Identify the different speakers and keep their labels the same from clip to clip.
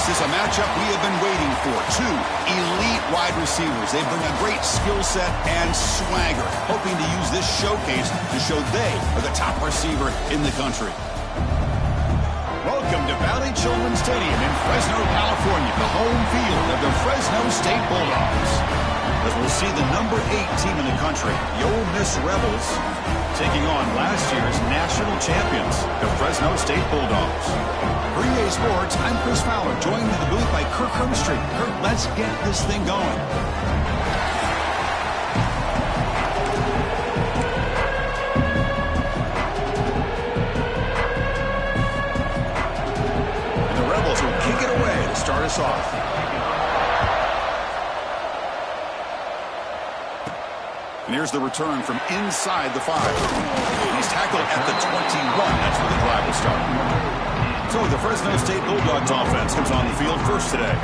Speaker 1: This is a matchup we have been waiting for. Two elite wide receivers. They bring a great skill set and swagger, hoping to use this showcase to show they are the top receiver in the country. Welcome to Valley Children's Stadium in Fresno, California, the home field of the Fresno State Bulldogs. As we'll see the number 8 team in the country, the Ole Miss Rebels, taking on last year's national champions, the Fresno State Bulldogs. For EA Sports, I'm Chris Fowler, joined in the booth by Kirk Hermstreet. Kirk, let's get this thing going. And the Rebels will kick it away to start us off. And here's the return from inside the 5. And he's tackled at the 21. That's where the drive will start. So the Fresno State Bulldogs offense comes on the field first today.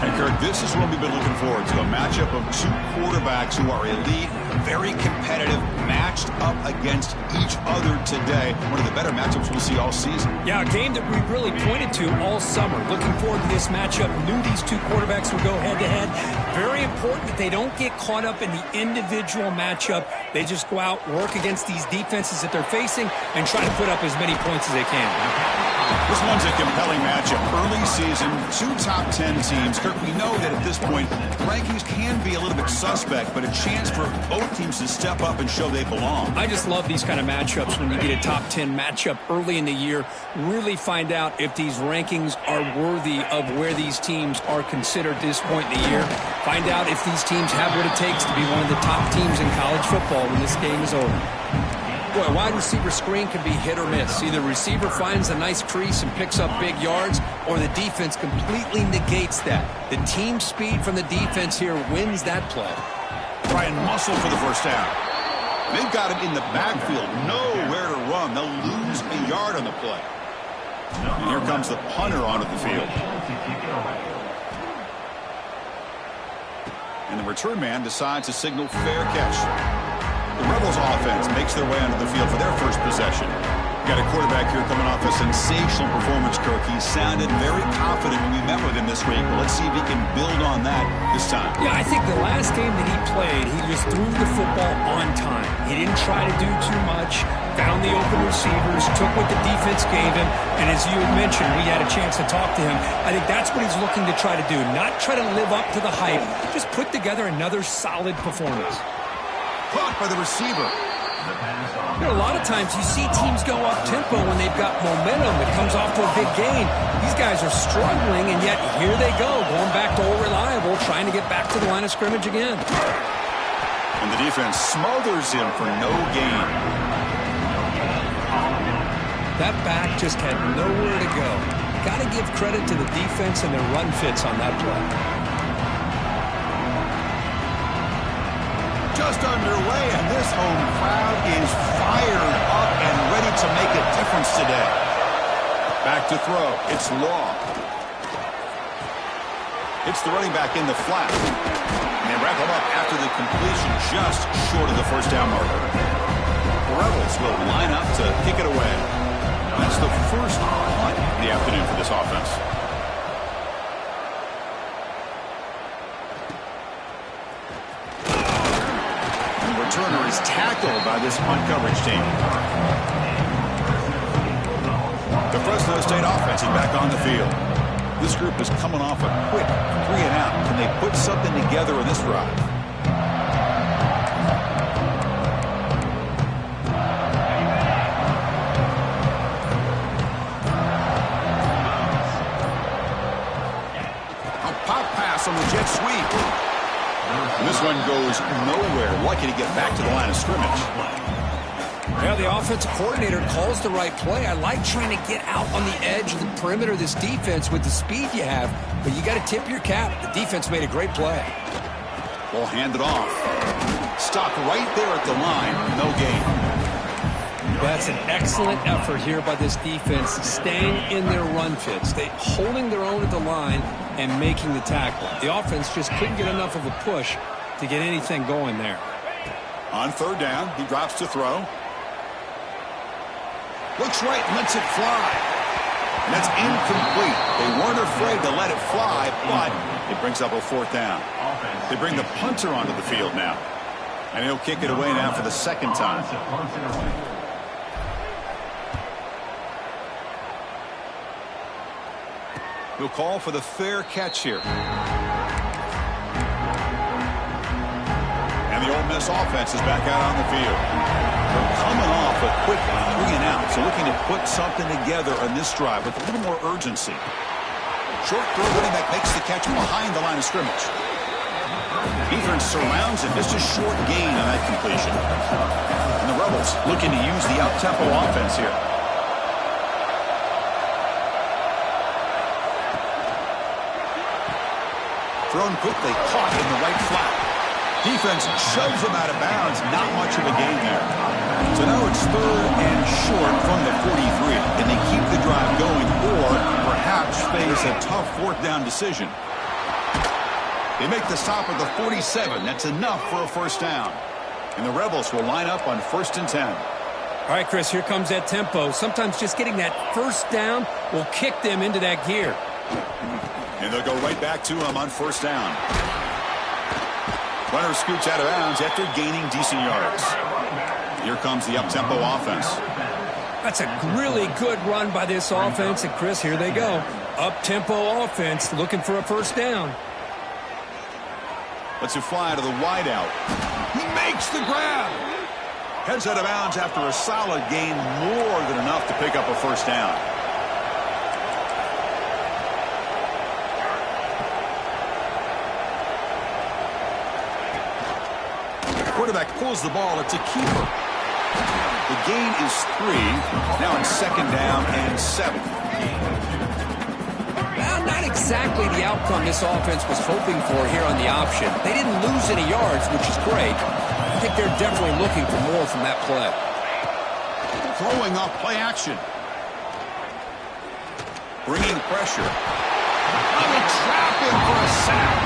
Speaker 1: And Kirk, this is what we've been looking forward to, a matchup of two quarterbacks who are elite, very competitive, matched up against each other today. One of the better matchups we'll see all season.
Speaker 2: Yeah, a game that we really pointed to all summer. Looking forward to this matchup. Knew these two quarterbacks would go head-to-head. Very important that they don't get caught up in the individual matchup. They just go out, work against these defenses that they're facing, and try to put up as many points as they can.
Speaker 1: This one's a compelling matchup. Early season, two top 10 teams. Kirk, we know that at this point, rankings can be a little bit suspect, but a chance for both teams to step up and show they belong.
Speaker 2: I just love these kind of matchups when you get a top 10 matchup early in the year. Really find out if these rankings are worthy of where these teams are considered at this point in the year. Find out if these teams have what it takes to be one of the top teams in college football when this game is over. Boy, a wide receiver screen can be hit or miss. Either the receiver finds a nice crease and picks up big yards, or the defense completely negates that. The team speed from the defense here wins that play.
Speaker 1: Try and muscle for the first down. They've got him in the backfield. Nowhere to run. They'll lose a yard on the play. And here comes the punter onto the field. And the return man decides to signal fair catch. The Rebels offense makes their way onto the field for their first possession. Got a quarterback here coming off a sensational performance, Kirk. He sounded very confident when we met with him this week. Let's see if he can build on that this time.
Speaker 2: Yeah, I think the last game that he played, he just threw the football on time. He didn't try to do too much, found the open receivers, took what the defense gave him, and as you had mentioned, we had a chance to talk to him. I think that's what he's looking to try to do, not try to live up to the hype, just put together another solid performance.
Speaker 1: Caught by the receiver.
Speaker 2: You know, a lot of times you see teams go up-tempo when they've got momentum that comes off to a big gain. These guys are struggling, and yet here they go, going back to old reliable, trying to get back to the line of scrimmage again.
Speaker 1: And the defense smothers him for no gain.
Speaker 2: That back just had nowhere to go. Got to give credit to the defense and their run fits on that play.
Speaker 1: Just underway, and this home crowd is fired up and ready to make a difference today. Back to throw. It's Law. It's the running back in the flat. And they wrap him up after the completion just short of the first down marker. The Rebels will line up to kick it away. That's the first punt of the afternoon for this offense. Returner is tackled by this punt coverage team. The Fresno State offense is back on the field. This group is coming off a quick 3-and-out. Can they put something together in this drive? A pop pass on the jet sweep. And this one goes nowhere. Lucky to get back to the line of scrimmage.
Speaker 2: Yeah, the offensive coordinator calls the right play. I like trying to get out on the edge of the perimeter of this defense with the speed you have, but you got to tip your cap. The defense made a great play.
Speaker 1: Ball handed off. Stopped right there at the line. No gain.
Speaker 2: That's an excellent effort here by this defense, staying in their run fits. They holding their own at the line and making the tackle. The offense just couldn't get enough of a push to get anything going there.
Speaker 1: On third down, he drops to throw. Looks right, lets it fly. And that's incomplete. They weren't afraid to let it fly, but it brings up a 4th down. They bring the punter onto the field now. And he'll kick it away now for the 2nd time. He'll call for the fair catch here. And the Ole Miss offense is back out on the field. They're coming off a quick 3-and-out, so looking to put something together on this drive with a little more urgency. Short throw, running back makes the catch behind the line of scrimmage. Defense surrounds it. Just a short gain on that completion. And the Rebels looking to use the up-tempo offense here. Thrown quickly, caught in the right flat. Defense shoves him out of bounds. Not much of a gain there. So now it's 3rd and short from the 43. And they keep the drive going or perhaps face a tough 4th down decision. They make the stop at the 47. That's enough for a 1st down. And the Rebels will line up on 1st and 10.
Speaker 2: All right, Chris, here comes that tempo. Sometimes just getting that 1st down will kick them into that gear.
Speaker 1: And they'll go right back to him on 1st down. Runner scoots out of bounds after gaining decent yards. Here comes the up-tempo offense.
Speaker 2: That's a really good run by this offense. And, Chris, here they go. Up-tempo offense looking for a 1st down.
Speaker 1: Lets it fly to the wideout. He makes the grab. Heads out of bounds after a solid gain, more than enough to pick up a 1st down. Quarterback pulls the ball. It's a keeper. The gain is 3. Now in 2nd down and 7.
Speaker 2: Well, not exactly the outcome this offense was hoping for here on the option. They didn't lose any yards, which is great. I think they're definitely looking for more from that play.
Speaker 1: Throwing off play action. Bringing pressure. Double trapping for a sack.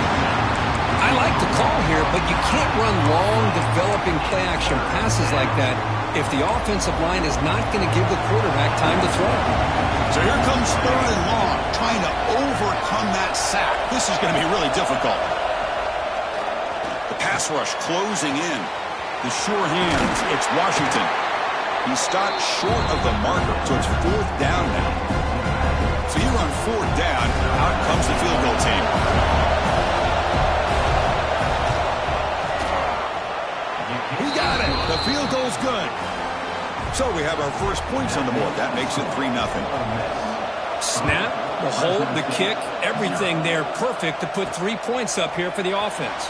Speaker 2: I like the call here, but you can't run long, developing play-action passes like that if the offensive line is not going to give the quarterback time to throw.
Speaker 1: So here comes 3rd and long, trying to overcome that sack. This is going to be really difficult. The pass rush closing in. The sure hands, it's Washington. He stopped short of the marker, so it's 4th down now. So you're on 4th down, out comes the field goal team. He got it. The field goal's good. So we have our first points on the board. That makes it 3-0.
Speaker 2: Snap, the hold, the kick, everything there perfect to put 3 points up here for the offense.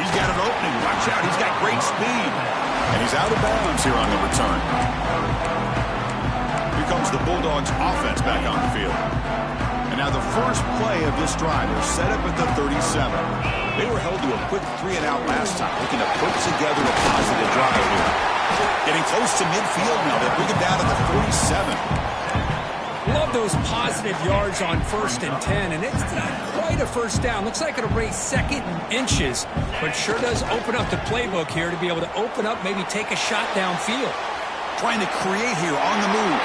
Speaker 1: He's got an opening. Watch out. He's got great speed. And he's out of bounds here on the return. Here comes the Bulldogs offense back on the field. And now the first play of this drive is set up at the 37. They were held to a quick 3-and-out last time, looking to put together a positive drive here. Getting close to midfield now. They bring it down to the 47.
Speaker 2: Love those positive yards on 1st and 10, and it's not quite a 1st down. Looks like it'll raise 2nd and inches, but sure does open up the playbook here to be able to open up, maybe take a shot downfield.
Speaker 1: Trying to create here on the move.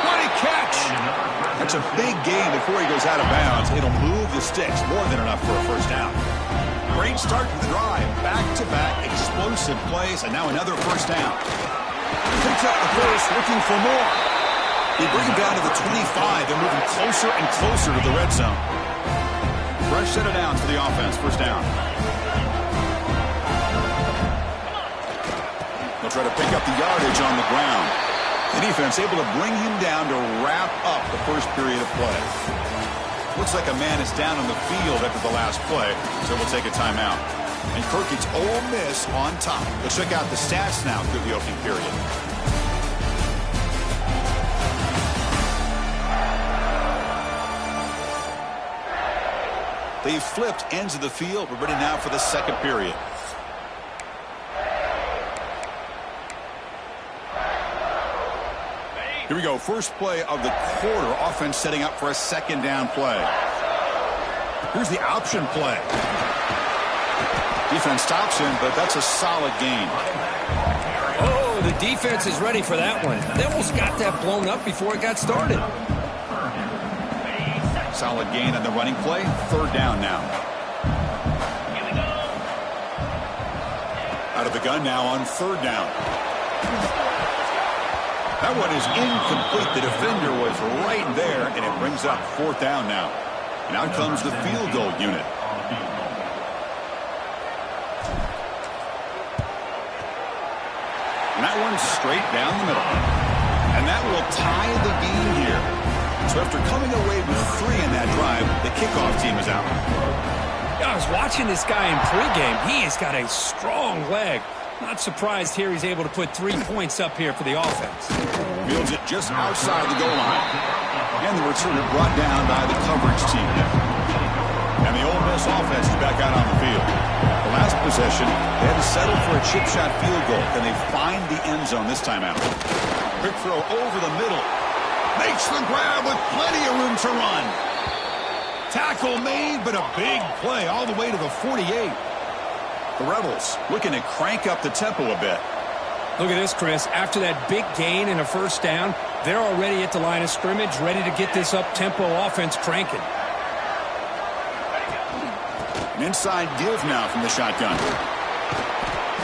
Speaker 1: What a catch! That's a big gain before he goes out of bounds. It'll move the sticks, more than enough for a 1st down. Great start to the drive. Back-to-back explosive plays, and now another 1st down. Picks up the first, looking for more. They bring him down to the 25. They're moving closer and closer to the red zone. Fresh set of downs for the offense. 1st down. They'll try to pick up the yardage on the ground. The defense able to bring him down to wrap up the first period of play. Looks like a man is down on the field after the last play, so we'll take a timeout. And Kirk, it's Ole Miss on top. Let's check out the stats now through the opening period. They've flipped ends of the field. We're ready now for the 2nd period. Here we go. First play of the quarter. Offense setting up for a 2nd down play. Here's the option play. Defense stops him, but that's a solid gain.
Speaker 2: Oh, Well, the defense is ready for that one. They almost got that blown up before it got started.
Speaker 1: Solid gain on the running play. Third down now. Out of the gun now on third down. That one is incomplete. The defender was right there, and it brings up fourth down now. And out comes the field goal unit. And that one's straight down the middle. And that will tie the game here. So after coming away with 3 in that drive, the kickoff team is out.
Speaker 2: I was watching this guy in pregame. He has got a strong leg. Not surprised here he's able to put 3 points up here for the offense.
Speaker 1: Fields it just outside the goal line. And the returner brought down by the coverage team. And the Ole Miss offense is back out on the field. The last possession, they had to settle for a chip shot field goal. Can they find the end zone this time out? Quick throw over the middle. Makes the grab with plenty of room to run. Tackle made, but a big play all the way to the 48. The Rebels looking to crank up the tempo a bit.
Speaker 2: Look at this, Chris. After that big gain and a first down, they're already at the line of scrimmage, ready to get this up-tempo offense cranking.
Speaker 1: An inside give now from the shotgun.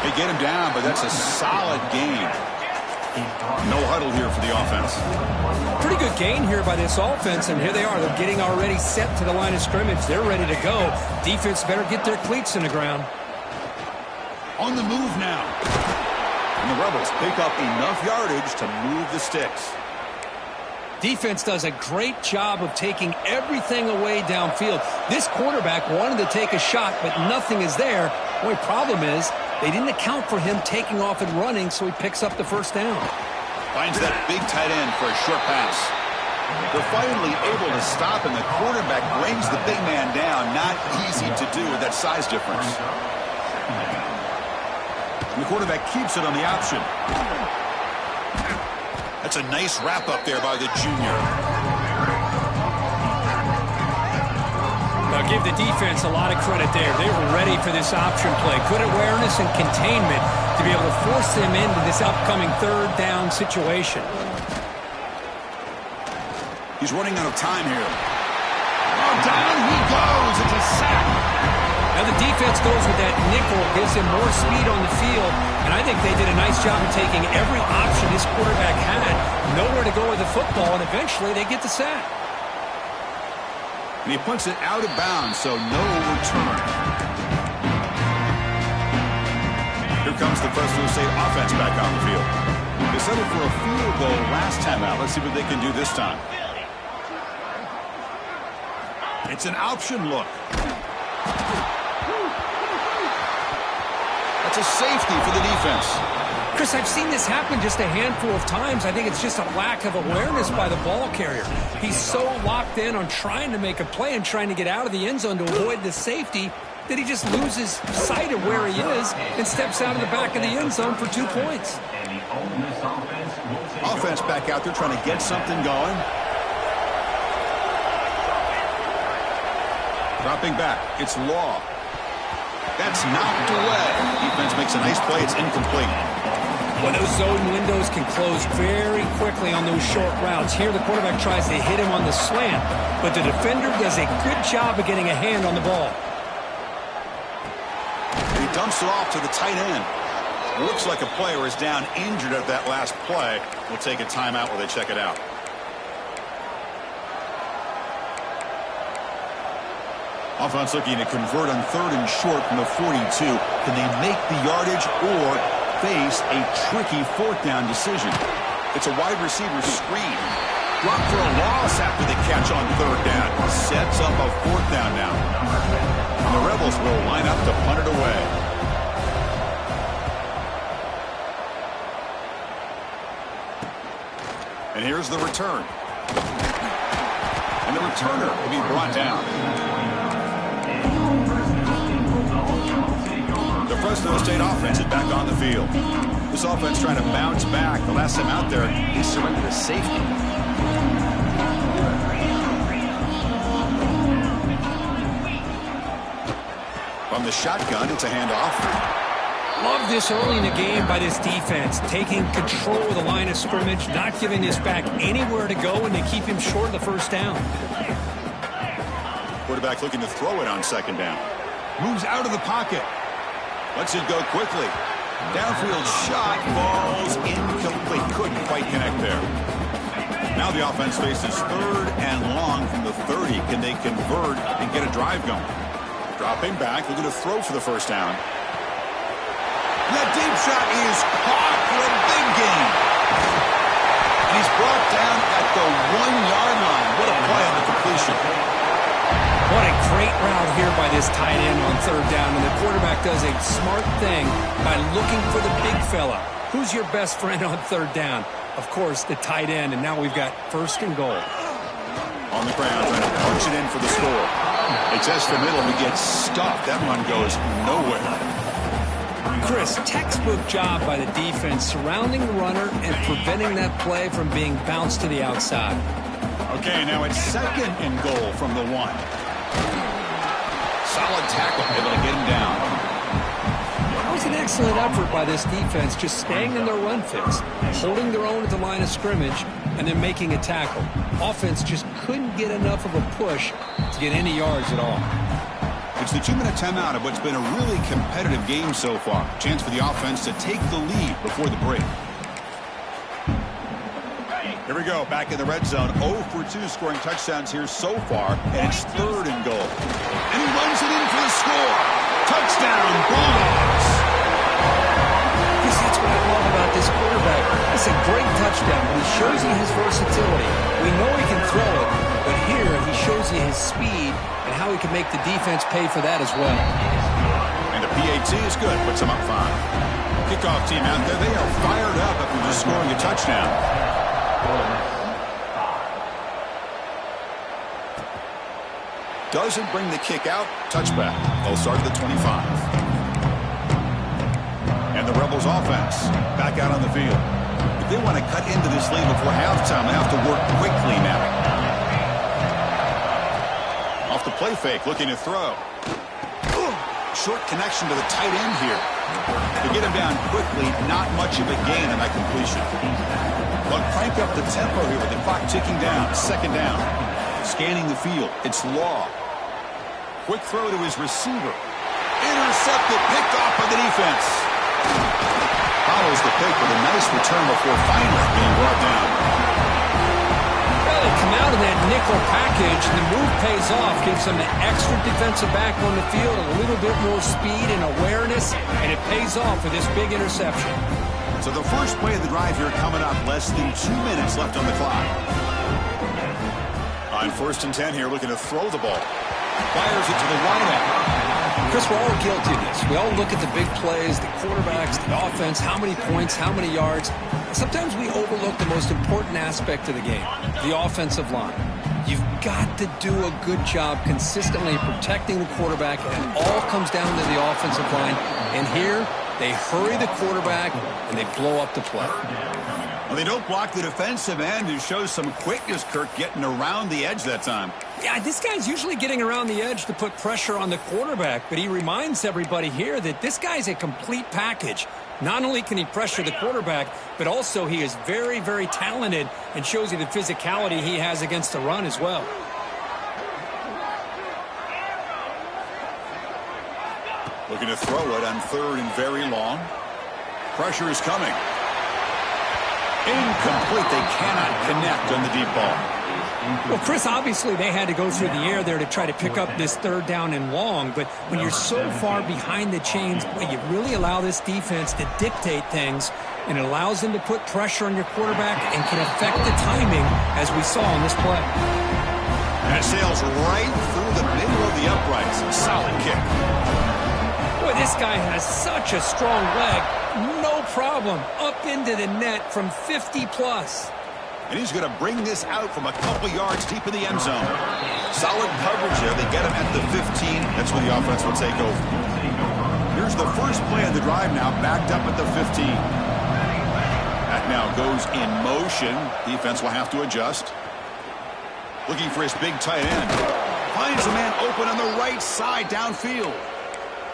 Speaker 1: They get him down, but that's a solid gain. No huddle here for the offense.
Speaker 2: Pretty good gain here by this offense, and here they are. They're getting already set to the line of scrimmage. They're ready to go. Defense better get their cleats in the ground.
Speaker 1: On the move now. And the Rebels pick up enough yardage to move the sticks.
Speaker 2: Defense does a great job of taking everything away downfield. This quarterback wanted to take a shot, but nothing is there. The only problem is they didn't account for him taking off and running, so he picks up the first down.
Speaker 1: Finds that big tight end for a short pass. They're finally able to stop, and the quarterback brings the big man down. Not easy to do with that size difference. And the quarterback keeps it on the option. That's a nice wrap-up there by the junior.
Speaker 2: Now give the defense a lot of credit there. They were ready for this option play. Good awareness and containment to be able to force them into this upcoming third down situation.
Speaker 1: He's running out of time here. Oh, down he goes. It's a sack.
Speaker 2: Now the defense goes with that nickel, gives him more speed on the field, and I think they did a nice job of taking every option this quarterback had, nowhere to go with the football, and eventually they get the sack.
Speaker 1: And he puts it out of bounds, so no return. Here comes the Fresno State offense back on the field. They settled for a field goal last time out. Let's see what they can do this time. It's an option look. That's a safety for the defense.
Speaker 2: Chris, I've seen this happen just a handful of times. I think it's just a lack of awareness by the ball carrier. He's so locked in on trying to make a play and trying to get out of the end zone to avoid the safety that he just loses sight of where he is and steps out of the back of the end zone for 2 points.
Speaker 1: Offense back out there trying to get something going. Dropping back. It's Law. That's knocked away. Defense makes a nice play. It's incomplete.
Speaker 2: Well, those zone windows can close very quickly on those short routes. Here the quarterback tries to hit him on the slant, but the defender does a good job of getting a hand on the ball.
Speaker 1: And he dumps it off to the tight end. Looks like a player is down injured at that last play. We'll take a timeout while they check it out. Offense looking to convert on third and short from the 42. Can they make the yardage or face a tricky fourth down decision? It's a wide receiver screen. Drop for a loss after the catch on third down. Sets up a fourth down now. And the Rebels will line up to punt it away. And here's the return. And the returner will be brought down. The Fresno State offense is back on the field. This offense trying to bounce back. The last time out there, he surrendered a safety. From the shotgun, it's a handoff.
Speaker 2: Love this early in the game by this defense, taking control of the line of scrimmage, not giving this back anywhere to go, and to keep him short of the first down.
Speaker 1: Quarterback looking to throw it on second down. Moves out of the pocket. Lets it go quickly. Downfield shot, falls incomplete. Couldn't quite connect there. Now the offense faces third and long from the 30. Can they convert and get a drive going? Dropping back, looking to throw for the first down. That deep shot is caught for a big gain. And he's brought down at the 1-yard line. What a play on the completion.
Speaker 2: What a great route here by this tight end on third down. And the quarterback does a smart thing by looking for the big fella. Who's your best friend on third down? Of course, the tight end. And now we've got first and goal.
Speaker 1: On the ground, trying to punch it in for the score. He tests the middle and he gets stuffed. That one goes nowhere.
Speaker 2: Chris, textbook job by the defense surrounding the runner and preventing that play from being bounced to the outside.
Speaker 1: Okay, now it's second and goal from the 1. Solid tackle, able to get him down.
Speaker 2: That was an excellent effort by this defense, just staying in their run fits, holding their own at the line of scrimmage, and then making a tackle. Offense just couldn't get enough of a push to get any yards at all.
Speaker 1: It's the 2-minute timeout of what's been a really competitive game so far. Chance for the offense to take the lead before the break. Here we go, back in the red zone. 0 for 2 scoring touchdowns here so far, and it's third and goal. And he runs it in for the score. Touchdown, Bulldogs.
Speaker 2: Because that's what I love about this quarterback. It's a great touchdown. He shows you his versatility. We know he can throw it, but here he shows you his speed and how he can make the defense pay for that as well.
Speaker 1: And the PAT is good, puts him up 5. Kickoff team out there, they are fired up after just scoring a touchdown. Doesn't bring the kick out. Touchback. They'll start at the 25. And the Rebels offense back out on the field. If they want to cut into this lead before halftime, they have to work quickly now. Off the play fake, looking to throw. Short connection to the tight end here. To get him down quickly, not much of a gain on that completion. They'll crank up the tempo here with the clock ticking down. Second down. Scanning the field. It's Law. Quick throw to his receiver. Intercepted, picked off by the defense. Follows the pick with a nice return before finally being brought down.
Speaker 2: Well, they come out of that nickel package, and the move pays off. Gives them an extra defensive back on the field, a little bit more speed and awareness, and it pays off with this big interception.
Speaker 1: So the first play of the drive here coming up, less than 2 minutes left on the clock. On first and 10 here, looking to throw the ball. Fires it to the wideout.
Speaker 2: Chris, we're all guilty of this. We all look at the big plays, the quarterbacks, the offense, how many points, how many yards. Sometimes we overlook the most important aspect of the game, the offensive line. You've got to do a good job consistently protecting the quarterback, and it all comes down to the offensive line. And here, they hurry the quarterback, and they blow up the play.
Speaker 1: Well, they don't block the defensive end, who shows some quickness, Kirk, getting around the edge that time.
Speaker 2: Yeah, this guy's usually getting around the edge to put pressure on the quarterback, but he reminds everybody here that this guy's a complete package. Not only can he pressure the quarterback, but also he is very, very talented and shows you the physicality he has against the run as well.
Speaker 1: Looking to throw it on third and very long. Pressure is coming. Incomplete. They cannot connect on the deep ball.
Speaker 2: Well, Chris, obviously they had to go through the air there to try to pick up this third down and long, but when you're so far behind the chains, boy, you really allow this defense to dictate things, and it allows them to put pressure on your quarterback and can affect the timing, as we saw on this play.
Speaker 1: That sails right through the middle of the uprights. A solid kick.
Speaker 2: Boy, this guy has such a strong leg. No problem. Up into the net from 50+.
Speaker 1: And he's going to bring this out from a couple yards deep in the end zone. Solid coverage there. They get him at the 15. That's where the offense will take over. Here's the first play of the drive now, backed up at the 15. That now goes in motion. Defense will have to adjust. Looking for his big tight end. Finds a man open on the right side downfield.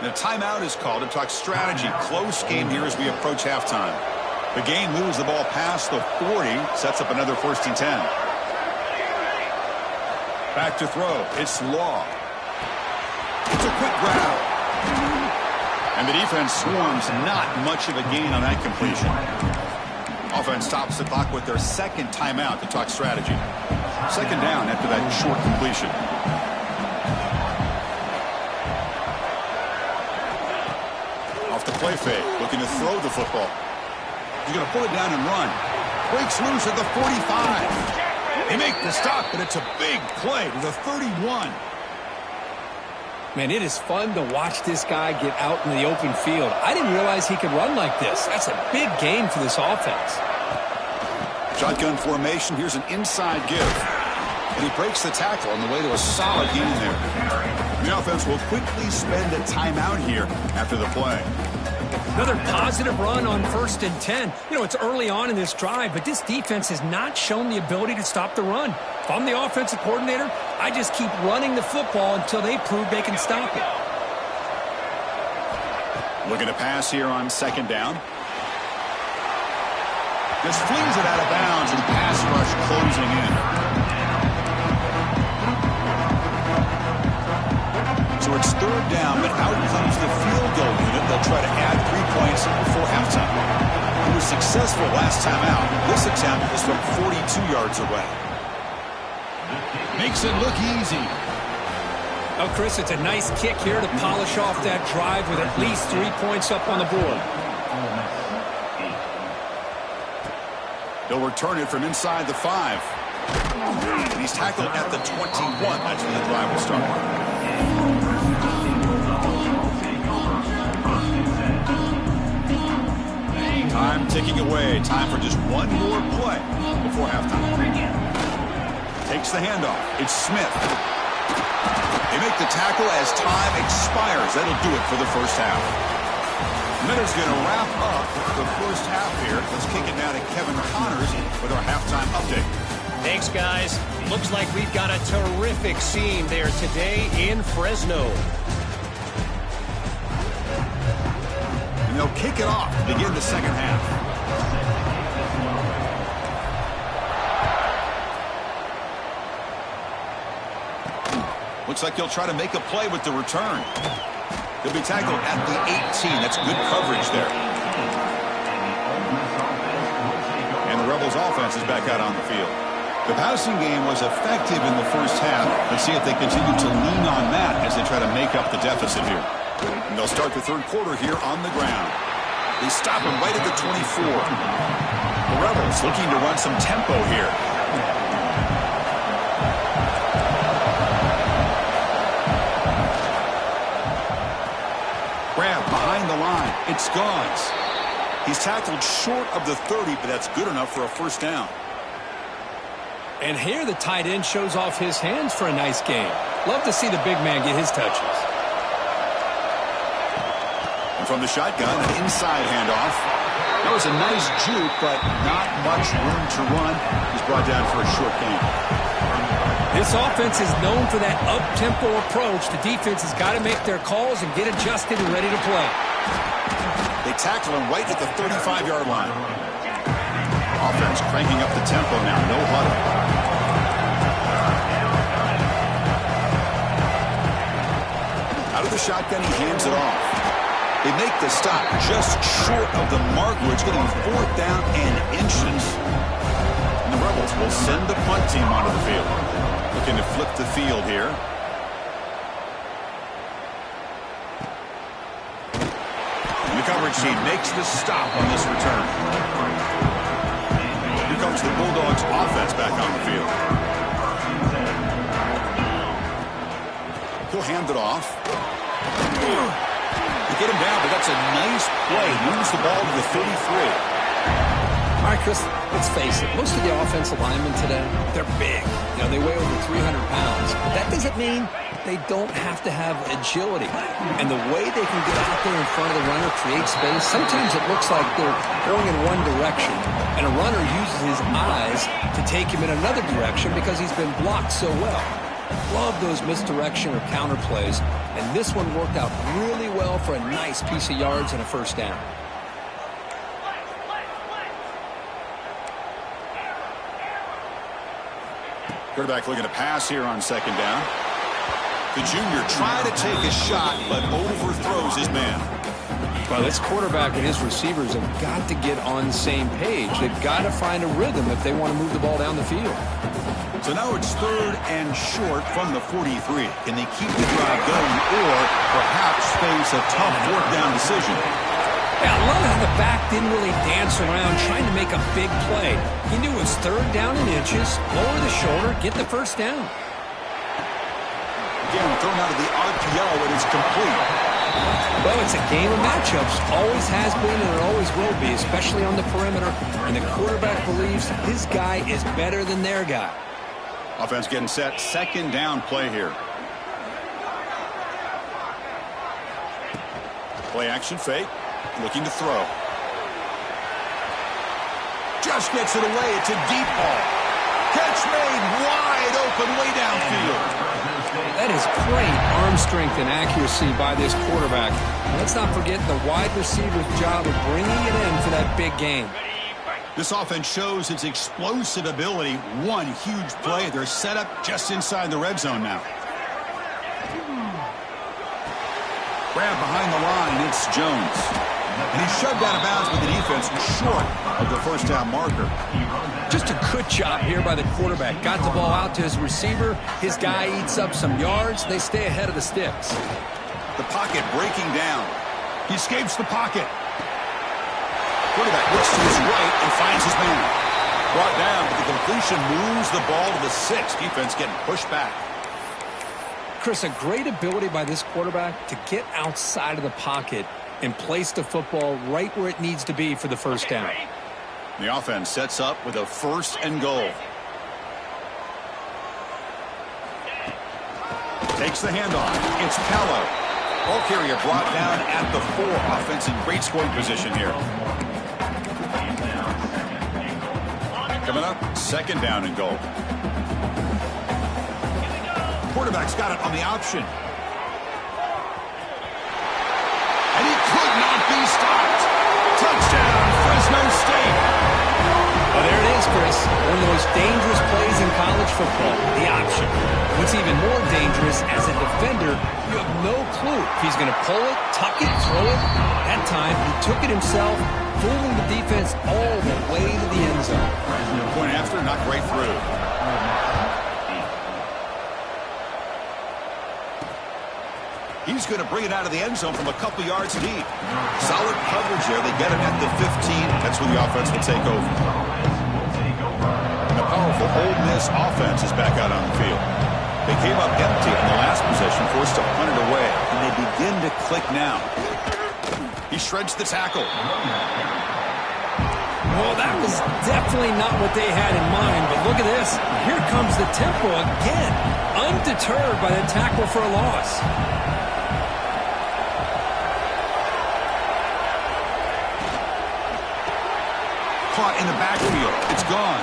Speaker 1: The timeout is called to talk strategy. Close game here as we approach halftime. The game moves the ball past the 40, sets up another 1st and 10. Back to throw. It's Law. It's a quick grab. And the defense swarms. Not much of a gain on that completion. Offense stops the clock with their 2nd timeout to talk strategy. 2nd down after that short completion. Off the play fake, looking to throw the football. He's going to pull it down and run. Breaks loose at the 45. They make the stop, but it's a big play to the 31.
Speaker 2: Man, it is fun to watch this guy get out in the open field. I didn't realize he could run like this. That's a big game for this offense.
Speaker 1: Shotgun formation. Here's an inside give. And he breaks the tackle on the way to a solid gain there. The offense will quickly spend a timeout here after the play.
Speaker 2: Another positive run on 1st and 10. You know, it's early on in this drive, but this defense has not shown the ability to stop the run. If I'm the offensive coordinator, I just keep running the football until they prove they can stop it.
Speaker 1: Looking to pass here on 2nd down. Just flings it out of bounds and pass rush closing in. So it's 3rd down, but out comes the field goal unit. They'll try to add 3 points before halftime. He was successful last time out. This attempt is from 42 yards away. Makes it look easy.
Speaker 2: Oh, Chris, it's a nice kick here to polish off that drive with at least 3 points up on the board.
Speaker 1: They'll return it from inside the 5. And he's tackled at the 21. That's where the drive will start. Time ticking away. Time for just one more play before halftime. Takes the handoff. It's Smith. They make the tackle as time expires. That'll do it for the first half. Miller's going to wrap up the first half here. Let's kick it now to Kevin Connors with our halftime update.
Speaker 3: Thanks, guys. Looks like we've got a terrific scene there today in Fresno.
Speaker 1: And they'll kick it off to begin the second half. Looks like he'll try to make a play with the return. He'll be tackled at the 18. That's good coverage there. And the Rebels offense is back out on the field. The passing game was effective in the first half. Let's see if they continue to lean on that as they try to make up the deficit here. And they'll start the 3rd quarter here on the ground. They stop him right at the 24. The Rebels looking to run some tempo here. Grab behind the line. It's Gauze. He's tackled short of the 30, but that's good enough for a first down.
Speaker 2: And here the tight end shows off his hands for a nice game. Love to see the big man get his touches.
Speaker 1: And from the shotgun, an inside handoff. That was a nice juke, but not much room to run. He's brought down for a short gain.
Speaker 2: This offense is known for that up-tempo approach. The defense has got to make their calls and get adjusted and ready to play.
Speaker 1: They tackle him right at the 35-yard line. Offense cranking up the tempo now. No huddle. Out of the shotgun, he hands it off. They make the stop just short of the marker. It's getting 4th down and inches. And the Rebels will send the punt team onto the field. Looking to flip the field here. And the coverage team makes the stop on this return. Here comes the Bulldogs offense back on the field. He'll hand it off. To get him down, but that's a nice play. Moves the ball to the 33.
Speaker 2: All right, Chris, let's face it. Most of the offensive linemen today, they're big. You know, they weigh over 300 pounds. But that doesn't mean they don't have to have agility. And the way they can get out there in front of the runner, create space, sometimes it looks like they're going in one direction. And a runner uses his eyes to take him in another direction because he's been blocked so well. Love those misdirection or counter plays, and this one worked out really well for a nice piece of yards and a first down.
Speaker 1: Quarterback looking to pass here on second down. The junior tried to take a shot, but overthrows his man.
Speaker 2: Well, this quarterback and his receivers have got to get on the same page. They've got to find a rhythm if they want to move the ball down the field.
Speaker 1: So now it's 3rd and short from the 43. Can they keep the drive going or perhaps face a tough 4th down decision?
Speaker 2: Yeah, I love how the back didn't really dance around trying to make a big play. He knew it was 3rd down in inches, lower the shoulder, get the first down.
Speaker 1: Again, thrown out of the RPO, and it's complete.
Speaker 2: Well, it's a game of matchups. Always has been and it always will be, especially on the perimeter. And the quarterback believes his guy is better than their guy.
Speaker 1: Offense getting set. 2nd down play here. Play action fake. Looking to throw. Just gets it away. It's a deep ball. Catch made wide open way downfield.
Speaker 2: That is great arm strength and accuracy by this quarterback. Let's not forget the wide receiver's job of bringing it in for that big game.
Speaker 1: This offense shows its explosive ability. One huge play. They're set up just inside the red zone now. Grab behind the line. It's Jones. And he's shoved out of bounds with the defense short of the first down marker.
Speaker 2: Just a good job here by the quarterback. Got the ball out to his receiver. His guy eats up some yards. They stay ahead of the sticks.
Speaker 1: The pocket breaking down. He escapes the pocket. Quarterback looks to his right and finds his man. Brought down, but the completion moves the ball to the 6. Defense getting pushed back.
Speaker 2: Chris, a great ability by this quarterback to get outside of the pocket and place the football right where it needs to be for the first down.
Speaker 1: The offense sets up with a 1st and goal. Takes the handoff. It's Pello. Ball carrier brought down at the 4. Offense in great scoring position here. Coming up, 2nd down and goal. Quarterback's got it on the option. And he could not be stopped. Touchdown, Fresno State.
Speaker 2: Well, there it is, Chris. One of the most dangerous plays in college football, the option. What's even more dangerous, as a defender, you have no clue if he's going to pull it, tuck it, throw it. That time, he took it himself, fooling the defense all the way to the end zone.
Speaker 1: Point after, not right through. He's going to bring it out of the end zone from a couple yards deep. Solid coverage there. They get him at the 15. That's where the offense will take over. And the powerful Ole Miss offense is back out on the field. They came up empty on the last possession, forced to punt it away. And they begin to click now. He shreds the tackle.
Speaker 2: Well, that was definitely not what they had in mind. But look at this. Here comes the tempo again. Undeterred by the tackle for a loss.
Speaker 1: Caught in the backfield. It's gone.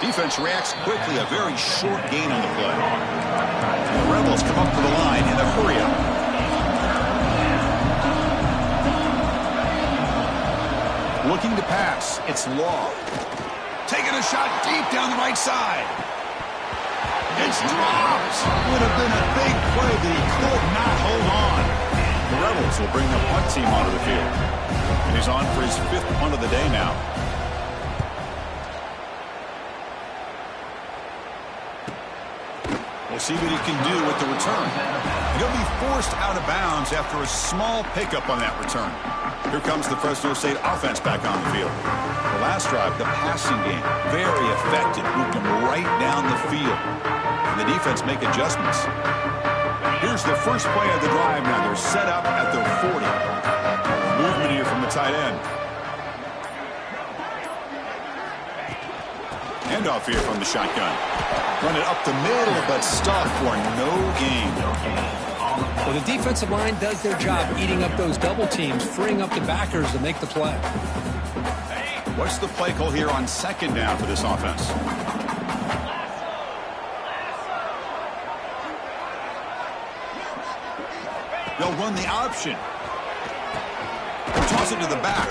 Speaker 1: Defense reacts quickly. A very short gain on the play. And the Rebels come up to the line in a hurry-up. Looking to pass. It's Law. Taking a shot deep down the right side. It's dropped. Would have been a big play, but he could not hold on. The Rebels will bring the punt team onto the field. And he's on for his 5th punt of the day now. We'll see what he can do with the return. He'll be forced out of bounds after a small pickup on that return. Here comes the Fresno State offense back on the field. The last drive, the passing game, very effective. Moved them right down the field. And the defense make adjustments. Here's the first play of the drive now. They're set up at their 40. Movement here from the tight end. Handoff here from the shotgun. Run it up the middle, but stuffed for no gain.
Speaker 2: Well, the defensive line does their job eating up those double teams, freeing up the backers to make the play.
Speaker 1: What's the play call here on 2nd down for this offense? They'll run the option. Toss it to the back.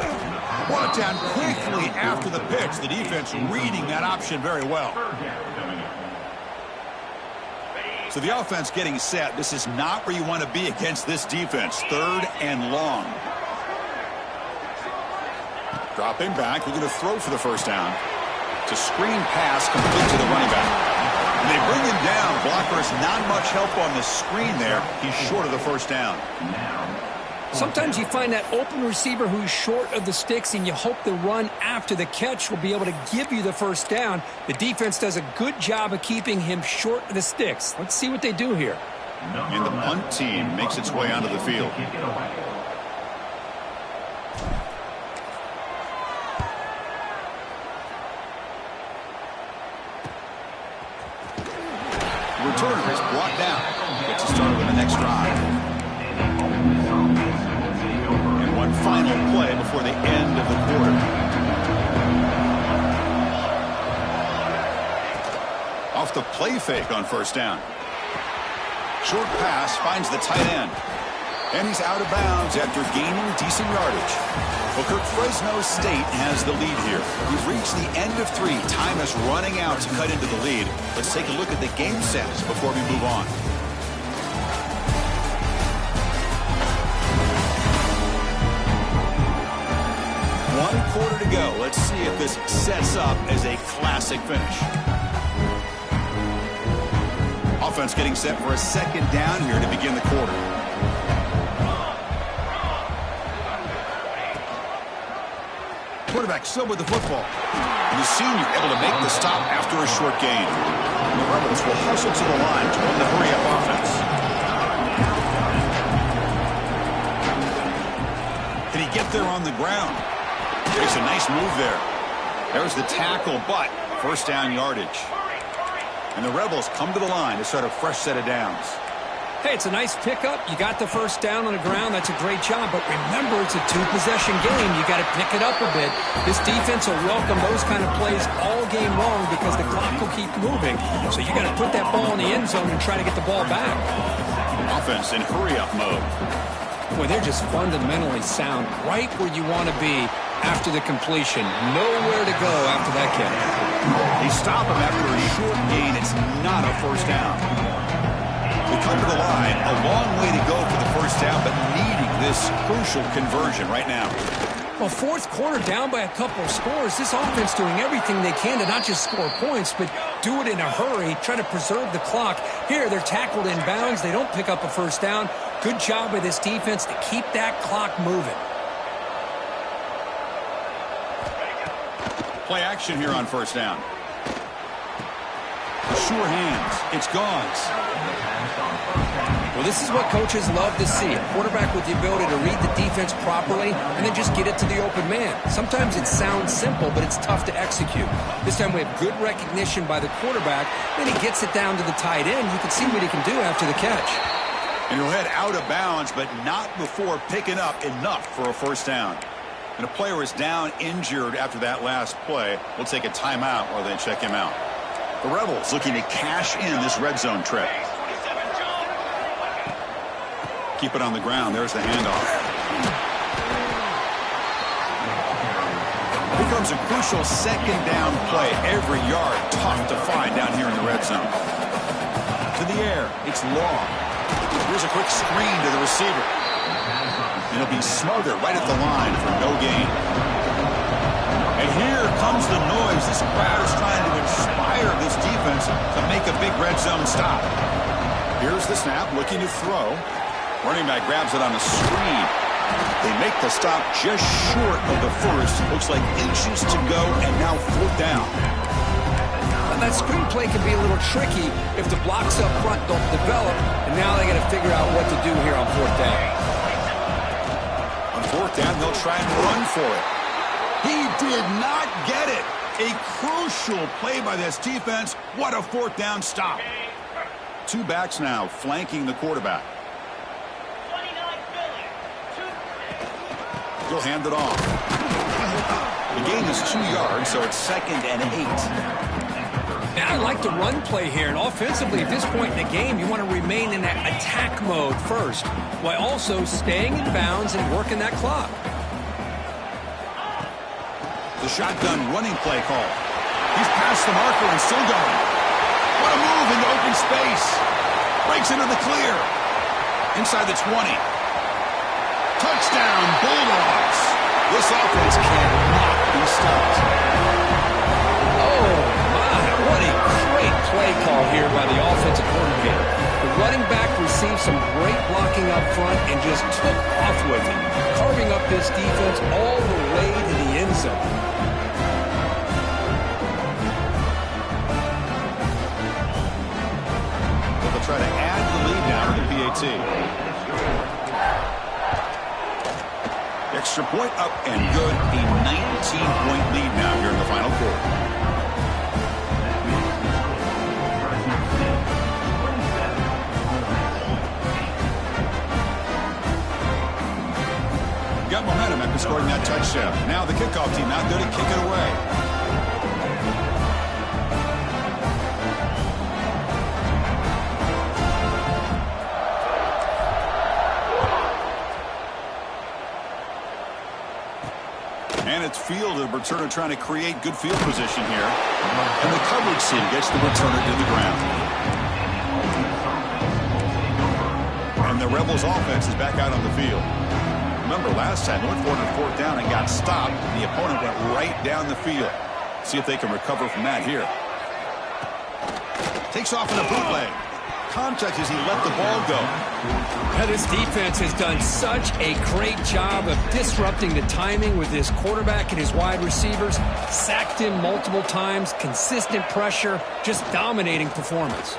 Speaker 1: Brought down quickly after the pitch. The defense reading that option very well. So the offense getting set. This is not where you want to be against this defense. 3rd and long. Dropping back. Looking to throw for the first down. It's a screen pass complete to the running back. And they bring him down. Blockers not much help on the screen there. He's short of the first down.
Speaker 2: Sometimes you find that open receiver who's short of the sticks, and you hope the run after the catch will be able to give you the first down. The defense does a good job of keeping him short of the sticks. Let's see what they do here.
Speaker 1: And the punt team makes its way onto the field. The returner is brought down. Gets to start with the next drive. Final play before the end of the quarter. Off the play fake on first down. Short pass finds the tight end. And he's out of bounds after gaining decent yardage. Well, Fresno State has the lead here. We've reached the end of 3. Time is running out to cut into the lead. Let's take a look at the game sets before we move on. 1 quarter to go. Let's see if this sets up as a classic finish. Offense getting set for a second down here to begin the quarter. Quarterback still with the football. And the senior able to make the stop after a short gain. And the Rebels will hustle to the line to run the hurry-up offense. Can he get there on the ground? Makes a nice move there. There's the tackle, but first down yardage. And the Rebels come to the line to start a fresh set of downs.
Speaker 2: Hey, it's a nice pickup. You got the first down on the ground. That's a great job. But remember, it's a 2-possession game. You got to pick it up a bit. This defense will welcome those kind of plays all game long because the clock will keep moving. So you got to put that ball in the end zone and try to get the ball back.
Speaker 1: Offense in hurry-up mode.
Speaker 2: Boy, they're just fundamentally sound, right where you want to be after the completion. Nowhere to go after that catch.
Speaker 1: They stop him after a short gain. It's not a first down. They come to the line. A long way to go for the first down, but needing this crucial conversion right now.
Speaker 2: Well, 4th quarter down by a couple of scores. This offense doing everything they can to not just score points, but do it in a hurry, try to preserve the clock. Here, they're tackled in bounds. They don't pick up a first down. Good job by this defense to keep that clock moving.
Speaker 1: Play action here on first down. Sure hands. It's Gauze.
Speaker 2: Well, this is what coaches love to see. A quarterback with the ability to read the defense properly and then just get it to the open man. Sometimes it sounds simple, but it's tough to execute. This time we have good recognition by the quarterback. Then he gets it down to the tight end. You can see what he can do after the catch.
Speaker 1: And he'll head out of bounds, but not before picking up enough for a first down. And a player is down injured after that last play. We'll take a timeout while they check him out. The Rebels looking to cash in this red zone trip. Keep it on the ground. There's the handoff. Here comes a crucial second down play. Every yard tough to find down here in the red zone. To the air. It's long. Here's a quick screen to the receiver. It'll be smothered right at the line for no gain. And here comes the noise. This crowd is trying to inspire this defense to make a big red zone stop. Here's the snap, looking to throw. Running back grabs it on the screen. They make the stop just short of the first. Looks like inches to go, and now 4th down.
Speaker 2: Well, that screenplay can be a little tricky if the blocks up front don't develop, and now they got to figure out what to do here on 4th down.
Speaker 1: On 4th down, they'll try and run for it. He did not get it. A crucial play by this defense. What a 4th down stop. 2 backs now flanking the quarterback. He'll hand it off. The gain is 2 yards, so it's 2nd and 8.
Speaker 2: Now I like the run play here, and offensively at this point in the game, you want to remain in that attack mode first. while also staying in bounds and working that clock.
Speaker 1: The shotgun running play call. He's past the marker and still going. What a move into open space. Breaks into the clear. Inside the 20. Touchdown, Bulldogs. This offense cannot be stopped.
Speaker 2: Oh, my. What a great play call here by the offensive coordinator. The running back received some great blocking up front and just took off with it, carving up this defense all the way to the end zone.
Speaker 1: They'll try to add the lead now to the PAT. Extra point up and good. A 19-point lead now here in the final quarter. Got momentum after scoring that touchdown. Now the kickoff team out there to kick it away. And it's field. The returner trying to create good field position here. And the coverage team gets the returner to the ground. And the Rebels offense is back out on the field. Remember, last time they went for it on fourth down and got stopped. The opponent went right down the field. See if they can recover from that here. Takes off in a bootleg. Contact as he let the ball go.
Speaker 2: Now, this defense has done such a great job of disrupting the timing with his quarterback and his wide receivers. Sacked him multiple times. Consistent pressure. Just dominating performance.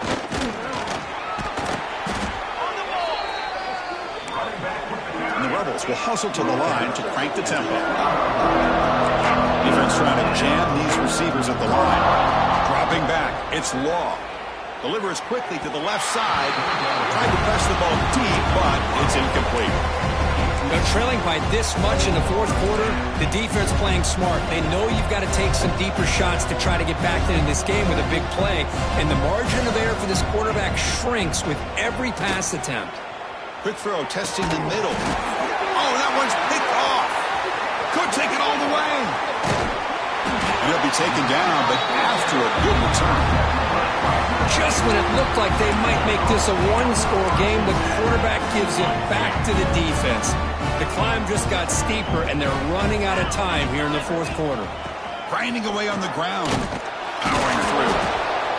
Speaker 1: Will hustle to the line to crank the tempo. Defense trying to jam these receivers at the line. Dropping back. It's Law. Delivers quickly to the left side. Tried to press the ball deep, but it's incomplete.
Speaker 2: Now, trailing by this much in the fourth quarter, the defense playing smart. They know you've got to take some deeper shots to try to get back into this game with a big play. And the margin of error for this quarterback shrinks with every pass attempt.
Speaker 1: Quick throw, testing the middle. Oh, that one's picked off. Could take it all the way. And he'll be taken down, but after a good return.
Speaker 2: Just when it looked like they might make this a one-score game, the quarterback gives it back to the defense. The climb just got steeper, and they're running out of time here in the fourth quarter.
Speaker 1: Grinding away on the ground. Powering through.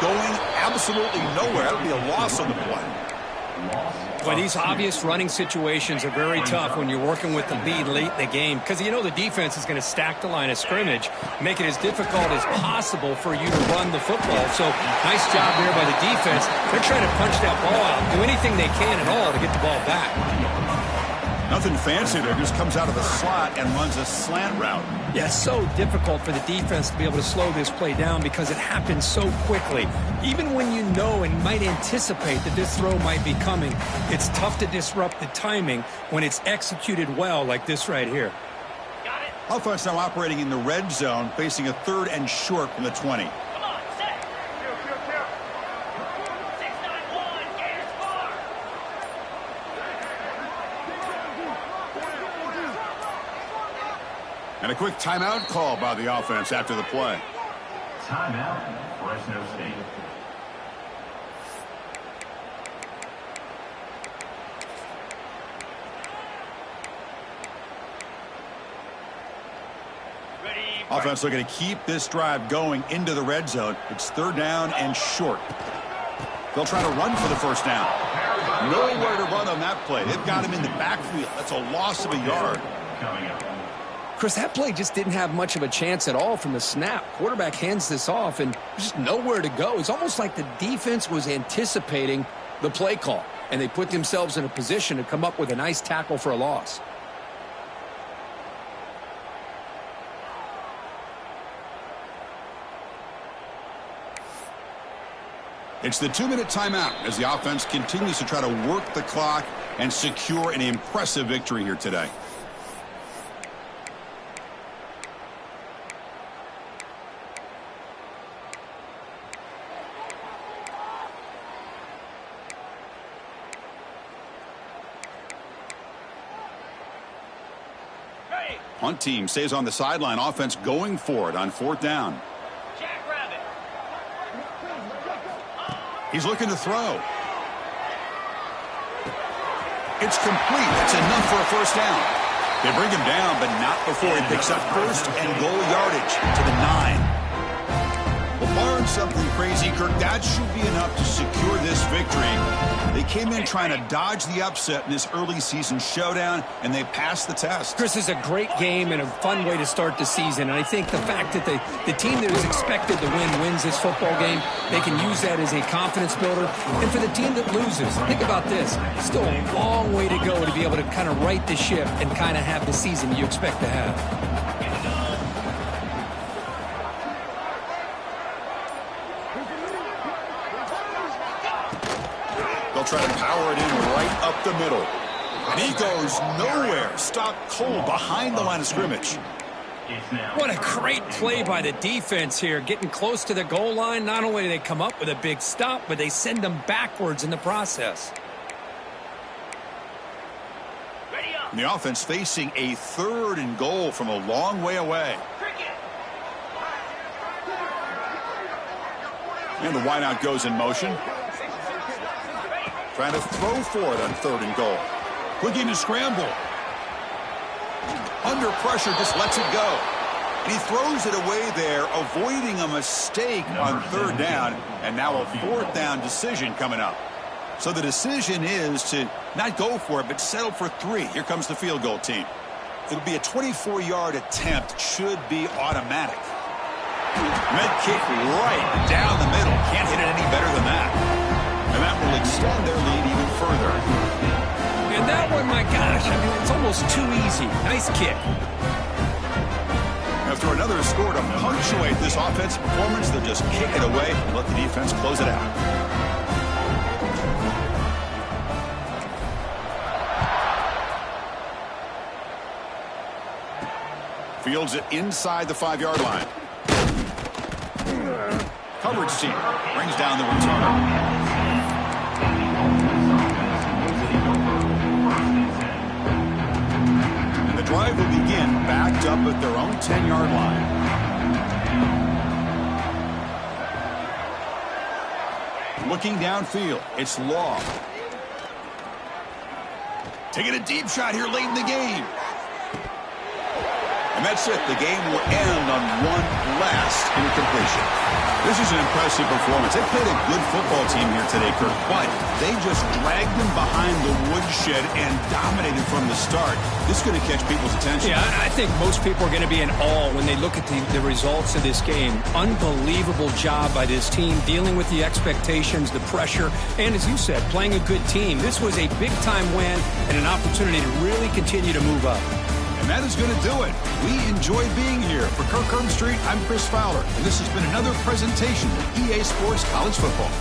Speaker 1: Going absolutely nowhere. That'll be a loss on the play.
Speaker 2: Boy, these obvious running situations are very tough when you're working with the lead late in the game because you know the defense is going to stack the line of scrimmage, make it as difficult as possible for you to run the football. So nice job there by the defense. They're trying to punch that ball out, do anything they can at all to get the ball back.
Speaker 1: Nothing fancy there. Just comes out of the slot and runs a slant route.
Speaker 2: Yeah, it's so difficult for the defense to be able to slow this play down because it happens so quickly. Even when you know and might anticipate that this throw might be coming, it's tough to disrupt the timing when it's executed well like this right here.
Speaker 1: Offense now operating in the red zone, facing a 3rd and short from the 20. And a quick timeout call by the offense after the play.
Speaker 4: Timeout, Fresno State.
Speaker 1: Offense looking to keep this drive going into the red zone. It's 3rd down and short. They'll try to run for the first down. Nowhere to run on that play. They've got him in the backfield. That's a loss of a yard.
Speaker 4: Coming up.
Speaker 2: Chris, that play just didn't have much of a chance at all from the snap. Quarterback hands this off, and there's just nowhere to go. It's almost like the defense was anticipating the play call, and they put themselves in a position to come up with a nice tackle for a loss.
Speaker 1: It's the 2-minute timeout as the offense continues to try to work the clock and secure an impressive victory here today. Punt team stays on the sideline. Offense going for it on 4th down. He's looking to throw. It's complete. That's enough for a first down. They bring him down, but not before he picks up first and goal yardage to the 9. Well, barring something crazy, Kirk, that should be enough to secure this victory. They came in trying to dodge the upset in this early season showdown, and they passed the test.
Speaker 2: Chris, is a great game and a fun way to start the season. And I think the fact that the team that is expected to win wins this football game, they can use that as a confidence builder. And for the team that loses, think about this. Still a long way to go to be able to kind of right the ship and kind of have the season you expect to have.
Speaker 1: Try to power it in right up the middle. And he goes nowhere. Stopped cold behind the line of scrimmage.
Speaker 2: What a great play by the defense here. Getting close to the goal line, not only do they come up with a big stop, but they send them backwards in the process.
Speaker 1: And the offense facing a 3rd and goal from a long way away. And the wideout goes in motion. Trying to throw for it on 3rd and goal. Looking to scramble. Under pressure, just lets it go. And he throws it away there, avoiding a mistake on 3rd down. And now a 4th down decision coming up. So the decision is to not go for it, but settle for 3. Here comes the field goal team. It'll be a 24-yard attempt. Should be automatic. Med kick right down the middle. Can't hit it any better than that. And that will extend their lead even further.
Speaker 2: And that one, my gosh, I mean, it's almost too easy. Nice kick.
Speaker 1: After another score to punctuate this offensive performance, they'll just kick it away and let the defense close it out. Fields it inside the 5-yard line. Coverage team brings down the return. And the drive will begin backed up at their own 10-yard line. Looking downfield, it's Law. Taking a deep shot here late in the game. And that's it. The game will end on one last incompletion. This is an impressive performance. They played a good football team here today, Kirk, but they just dragged them behind the woodshed and dominated from the start. This is going to catch people's attention.
Speaker 2: Yeah, I think most people are going to be in awe when they look at the results of this game. Unbelievable job by this team, dealing with the expectations, the pressure, and as you said, playing a good team. This was a big-time win and an opportunity to really continue to move up.
Speaker 1: And that is going to do it. We enjoyed being here. For Kirk Herbstreit, I'm Chris Fowler, and this has been another presentation of EA Sports College Football.